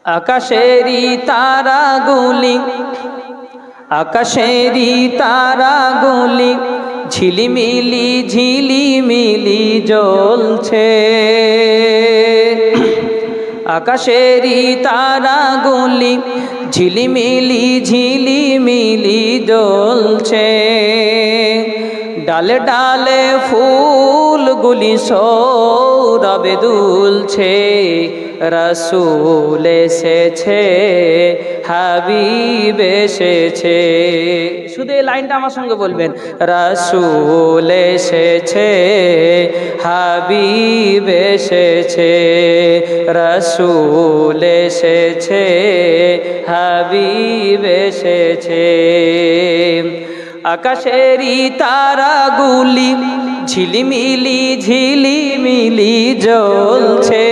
আকাশেরই তারাগুলি, আকাশেরই তারাগুলি ঝিলিমিলি ঝিলিমিলি জ্বলছে। আকাশেরই তারাগুলি ঝিলিমিলি ঝিলিমিলি জ্বলছে। ডালে ডালে ফুলগুলি সৌরভে দুলছে। রাসূল এসেছে, হাবিব এসেছে। শুধু এই লাইনটা আমার সঙ্গে বলবেন, রাসূল এসেছে, হাবিব এসেছে। রাসূল এসেছে, হাবিব এসেছে। আকাশেরই তারাগুলি ঝিলিমিলি ঝিলিমিলি জ্বলছে।